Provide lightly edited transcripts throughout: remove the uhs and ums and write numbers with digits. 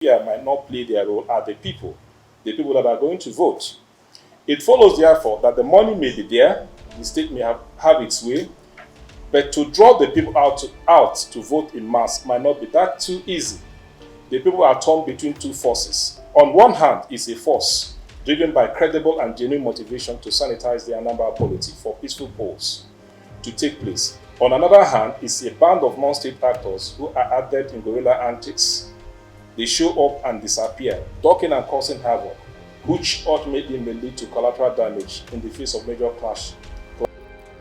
media might not play their role are the people that are going to vote. It follows, therefore, that the money may be there, the state may have its way, but to draw the people out to vote in mass might not be that too easy. The people are torn between two forces. On one hand is a force driven by credible and genuine motivation to sanitize the Anambra polity for peaceful polls to take place. On another hand is a band of non-state actors who are adept in guerrilla antics. They show up and disappear, talking and causing havoc, which ultimately may lead to collateral damage in the face of major clash.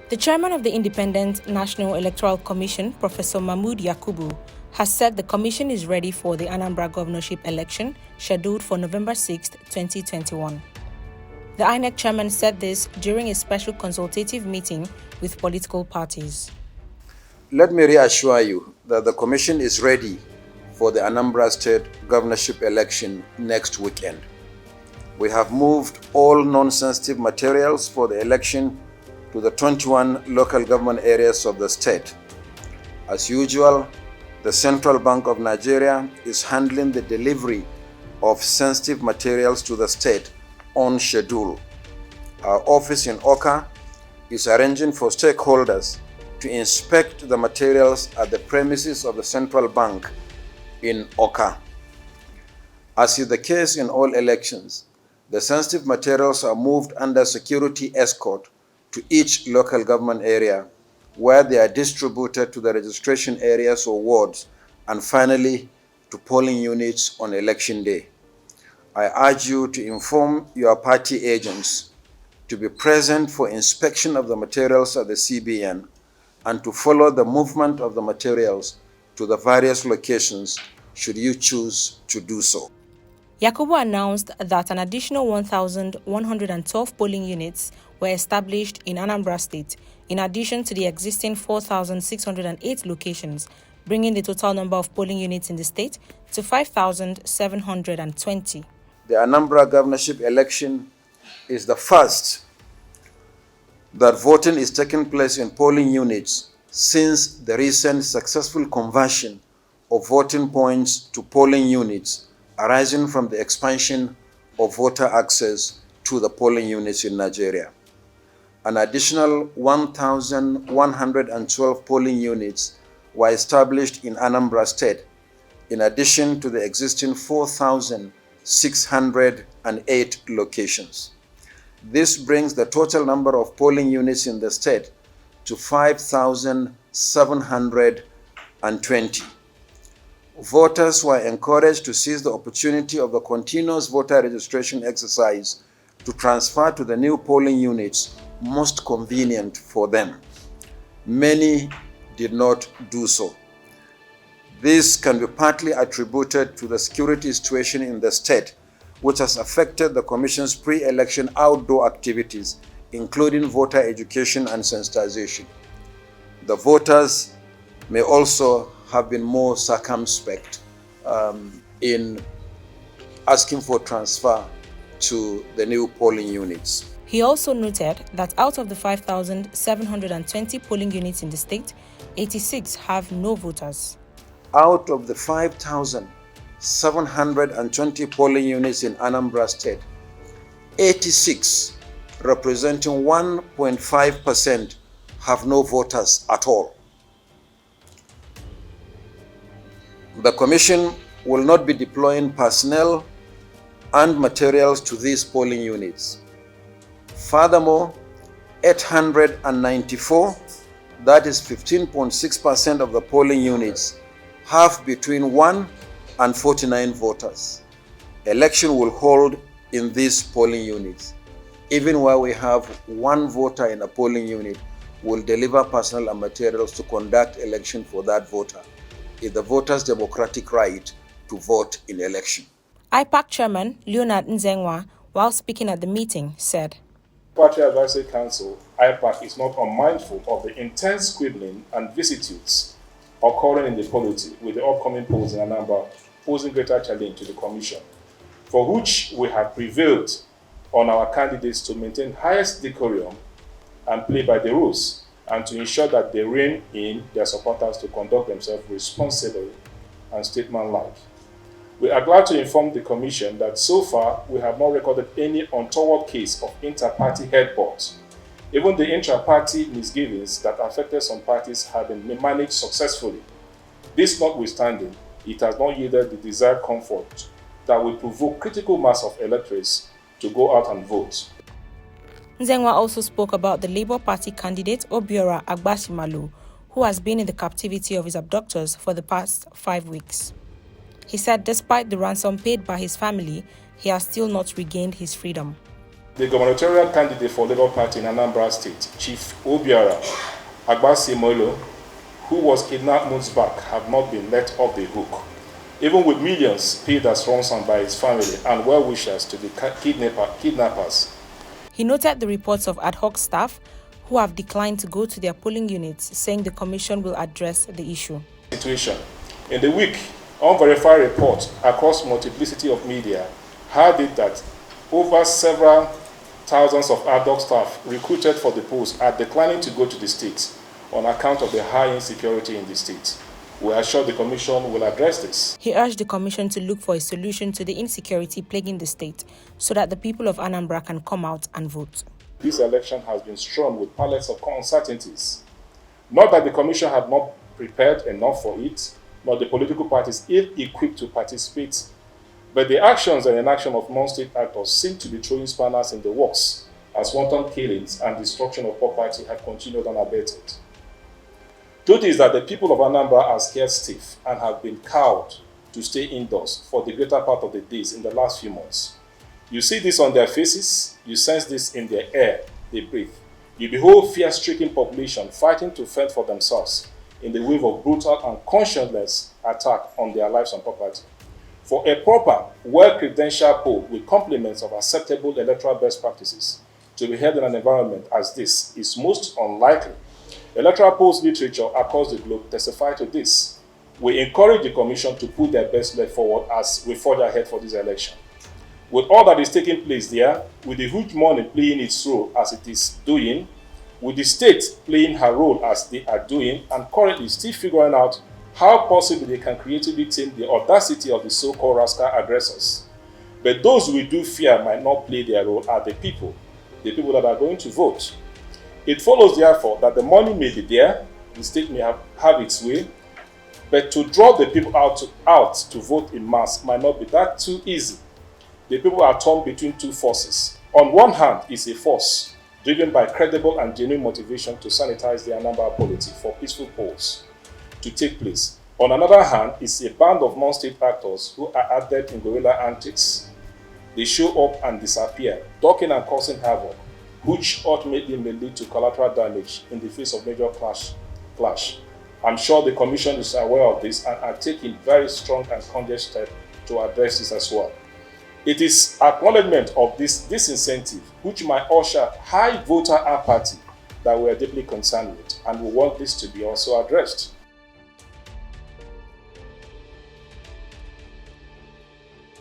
The chairman of the Independent National Electoral Commission, Professor Mahmood Yakubu, has said the commission is ready for the Anambra governorship election scheduled for November 6, 2021. The INEC chairman said this during a special consultative meeting with political parties. Let me reassure you that the commission is ready for the Anambra State governorship election next weekend. We have moved all non-sensitive materials for the election to the 21 local government areas of the state. As usual, the Central Bank of Nigeria is handling the delivery of sensitive materials to the state on schedule. Our office in Oka is arranging for stakeholders to inspect the materials at the premises of the Central Bank in Oka. As is the case in all elections, the sensitive materials are moved under security escort to each local government area, where they are distributed to the registration areas or wards, and finally to polling units on election day. I urge you to inform your party agents to be present for inspection of the materials at the CBN and to follow the movement of the materials to the various locations should you choose to do so. Yakubu announced that an additional 1,112 polling units were established in Anambra State, in addition to the existing 4,608 locations, bringing the total number of polling units in the state to 5,720. The Anambra governorship election is the first that voting is taking place in polling units since the recent successful conversion of voting points to polling units arising from the expansion of voter access to the polling units in Nigeria. An additional 1,112 polling units were established in Anambra State, in addition to the existing 4,608 locations. This brings the total number of polling units in the state to 5,720. Voters were encouraged to seize the opportunity of the continuous voter registration exercise to transfer to the new polling units most convenient for them. Many did not do so. This can be partly attributed to the security situation in the state, which has affected the Commission's pre-election outdoor activities, including voter education and sensitization. The voters may also have been more circumspect in asking for transfer to the new polling units. He also noted that out of the 5,720 polling units in the state, 86 have no voters. Out of the 5,720 polling units in Anambra State, 86, representing 1.5%, have no voters at all. The Commission will not be deploying personnel and materials to these polling units. Furthermore, 894, that is 15.6% of the polling units, have between 1 and 49 voters. Election will hold in these polling units. Even where we have one voter in a polling unit, we'll deliver personnel and materials to conduct election for that voter. It's the voter's democratic right to vote in election. IPAC Chairman Leonard Nzengwa, while speaking at the meeting, said, Party Advisory Council, IPAC, is not unmindful of the intense squibbling and vicissitudes occurring in the polity, with the upcoming polls in Anambra posing greater challenge to the Commission, for which we have prevailed on our candidates to maintain highest decorum and play by the rules, and to ensure that they rein in their supporters to conduct themselves responsibly and statesmanlike. We are glad to inform the Commission that so far we have not recorded any untoward case of inter-party headbutts. Even the intra-party misgivings that affected some parties have been managed successfully. This notwithstanding, it has not yielded the desired comfort that will provoke critical mass of electors to go out and vote. Nzengwa also spoke about the Labour Party candidate Obiora Agbasimalu, who has been in the captivity of his abductors for the past 5 weeks. He said despite the ransom paid by his family, he has still not regained his freedom. The gubernatorial candidate for Labour Party in Anambra State, Chief Obiora Agbasimalu, who was kidnapped months back, have not been let off the hook, even with millions paid as ransom by his family and well-wishers to the kidnappers. He noted the reports of ad hoc staff who have declined to go to their polling units, saying the Commission will address the issue. In the week, unverified reports across multiplicity of media had it that over several thousands of ad hoc staff recruited for the post are declining to go to the state on account of the high insecurity in the state. We are sure the Commission will address this. He urged the Commission to look for a solution to the insecurity plaguing the state so that the people of Anambra can come out and vote. This election has been strewn with pallets of uncertainties. Not that the Commission had not prepared enough for it, nor the political parties ill-equipped to participate, but the actions and inaction of non-state actors seem to be throwing spanners in the works, as wanton killings and destruction of property have continued unabated. Truth is that the people of Anambra are scared stiff and have been cowed to stay indoors for the greater part of the days in the last few months. You see this on their faces, you sense this in their air they breathe. You behold fear-stricken population fighting to fend for themselves in the wave of brutal and conscienceless attack on their lives and property. For a proper, well-credentialed poll with complements of acceptable electoral best practices to be held in an environment as this is most unlikely. Electoral polls literature across the globe testify to this. We encourage the Commission to put their best leg forward as we forge ahead for this election. With all that is taking place there, with the huge money playing its role as it is doing, with the state playing her role as they are doing, and currently still figuring out how possibly they can creatively tame the audacity of the so-called rascal aggressors. But those we do fear might not play their role are the people that are going to vote. It follows, therefore, that the money may be there, the state may have its way, but to draw the people out to vote in mass might not be that too easy. The people are torn between two forces. On one hand is a force driven by credible and genuine motivation to sanitize the Anambra polity for peaceful polls to take place. On another hand is a band of non-state actors who are adept in guerrilla antics. They show up and disappear, talking and causing havoc, which ultimately may lead to collateral damage in the face of major clash. I'm sure the Commission is aware of this and are taking very strong and cogent steps to address this as well. It is acknowledgement of this disincentive which might usher high voter apathy that we are deeply concerned with, and we want this to be also addressed.